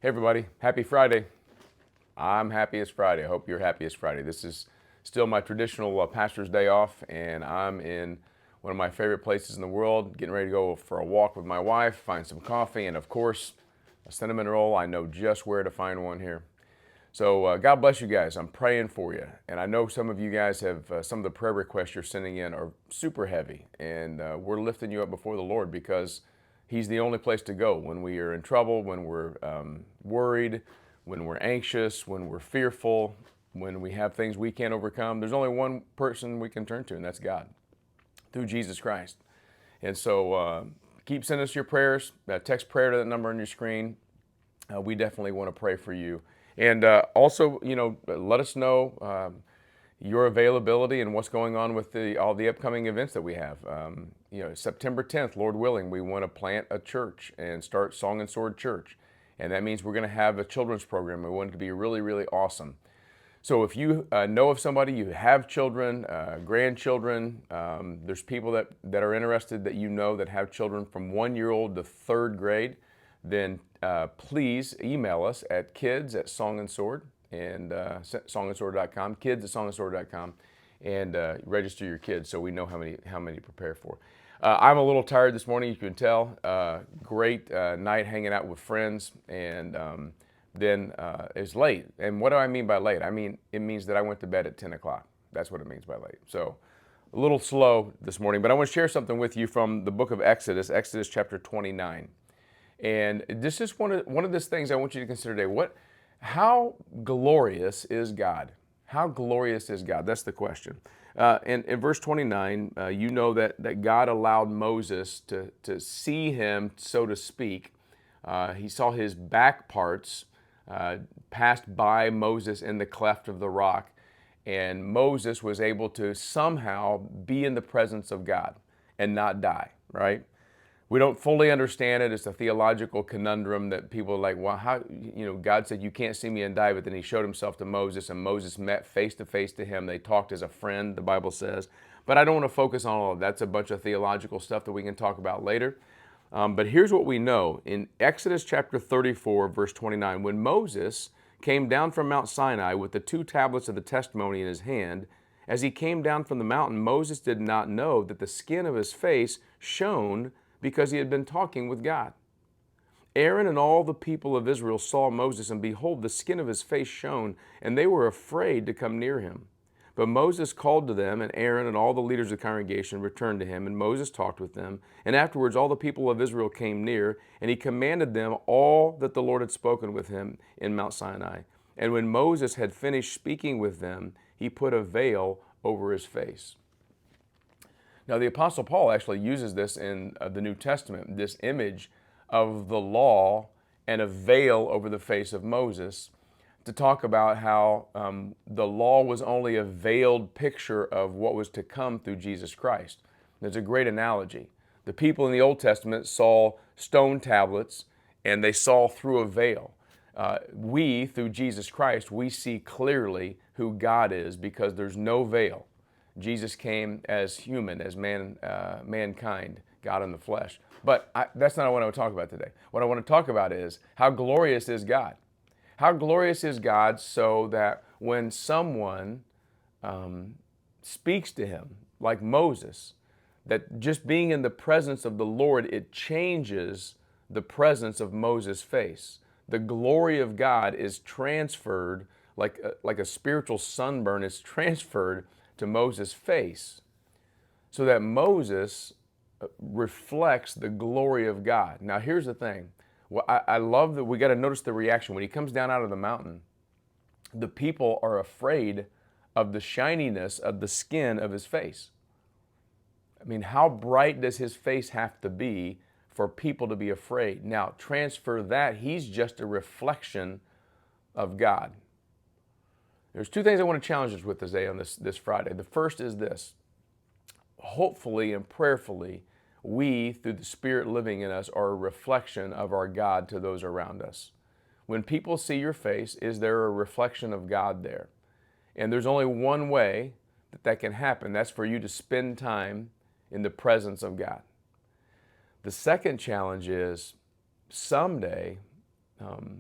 Hey everybody, happy Friday. I'm happy it's Friday. I hope you're happy it's Friday. This is still my traditional pastor's day off, and I'm in one of my favorite places in the world, getting ready to go for a walk with my wife, find some coffee, and of course, a cinnamon roll. I know just where to find one here. So God bless you guys. I'm praying for you. And I know some of you guys have, some of the prayer requests you're sending in are super heavy. And we're lifting you up before the Lord because He's the only place to go when we are in trouble, when we're worried, when we're anxious, when we're fearful, when we have things we can't overcome. There's only one person we can turn to, and that's God, through Jesus Christ. And so keep sending us your prayers. Text prayer to that number on your screen. We definitely want to pray for you. And also, let us know your availability and what's going on with all the upcoming events that we have. September 10th, Lord willing, we want to plant a church and start Song and Sword Church. And that means we're going to have a children's program. We want it to be really, really awesome. So if you know of somebody, you have children, grandchildren, there's people that are interested that you know that have children from 1-year-old to 3rd grade, then please email us at kids@songandsword and songandsword.com, kids@songandsword.com, and register your kids so we know how many to prepare for. I'm a little tired this morning, you can tell. Great night hanging out with friends, and then it's late. And what do I mean by late? I mean, it means that I went to bed at 10 o'clock. That's what it means by late. So a little slow this morning, but I want to share something with you from the book of Exodus chapter 29. And this is one of those things I want you to consider today. How glorious is God? How glorious is God? That's the question. In verse 29, you know that God allowed Moses to see him, so to speak. He saw his back parts passed by Moses in the cleft of the rock, and Moses was able to somehow be in the presence of God and not die, right? We don't fully understand it. It's a theological conundrum that people are like, well, how, God said you can't see me and die, but then he showed himself to Moses, and Moses met face to face to him. They talked as a friend, the Bible says. But I don't want to focus on all of that. That's a bunch of theological stuff that we can talk about later. But here's what we know. In Exodus chapter 34, verse 29, when Moses came down from Mount Sinai with the 2 tablets of the testimony in his hand, as he came down from the mountain, Moses did not know that the skin of his face shone because he had been talking with God. Aaron and all the people of Israel saw Moses, and behold, the skin of his face shone, and they were afraid to come near him. But Moses called to them, and Aaron and all the leaders of the congregation returned to him, and Moses talked with them. And afterwards all the people of Israel came near, and he commanded them all that the Lord had spoken with him in Mount Sinai. And when Moses had finished speaking with them, he put a veil over his face. Now, the Apostle Paul actually uses this in the New Testament, this image of the law and a veil over the face of Moses, to talk about how the law was only a veiled picture of what was to come through Jesus Christ. There's a great analogy. The people in the Old Testament saw stone tablets, and they saw through a veil. We, through Jesus Christ, we see clearly who God is because there's no veil. Jesus came as human, as mankind, God in the flesh. But that's not what I want to talk about today. What I want to talk about is how glorious is God. How glorious is God so that when someone speaks to him, like Moses, that just being in the presence of the Lord, it changes the presence of Moses' face. The glory of God is transferred, like a spiritual sunburn is transferred to Moses' face, so that Moses reflects the glory of God. Now, here's the thing. Well, I love that we got to notice the reaction. When he comes down out of the mountain, the people are afraid of the shininess of the skin of his face. I mean, how bright does his face have to be for people to be afraid? Now, transfer that. He's just a reflection of God. There's 2 things I want to challenge us with today on this Friday. The first is this. Hopefully and prayerfully, we, through the Spirit living in us, are a reflection of our God to those around us. When people see your face, is there a reflection of God there? And there's only one way that can happen. That's for you to spend time in the presence of God. The second challenge is someday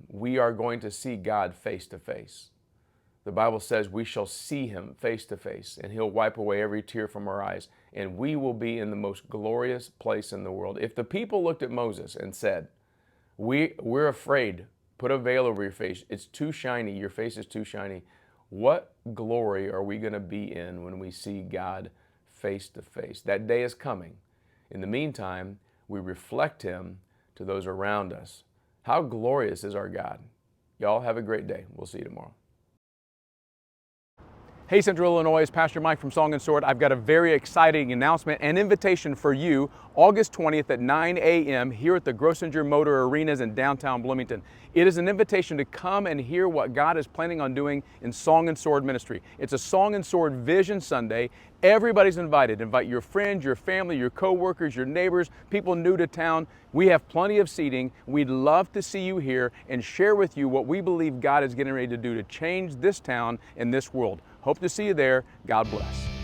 we are going to see God face to face. The Bible says we shall see him face to face, and he'll wipe away every tear from our eyes, and we will be in the most glorious place in the world. If the people looked at Moses and said, we're afraid, put a veil over your face, it's too shiny, your face is too shiny, what glory are we going to be in when we see God face to face? That day is coming. In the meantime, we reflect him to those around us. How glorious is our God? Y'all have a great day. We'll see you tomorrow. Hey Central Illinois, it's Pastor Mike from Song and Sword. I've got a very exciting announcement and invitation for you August 20th at 9 a.m. here at the Grosinger Motor Arenas in downtown Bloomington. It is an invitation to come and hear what God is planning on doing in Song and Sword ministry. It's a Song and Sword Vision Sunday. Everybody's invited. Invite your friends, your family, your co-workers, your neighbors, people new to town. We have plenty of seating. We'd love to see you here and share with you what we believe God is getting ready to do to change this town and this world. Hope to see you there. God bless.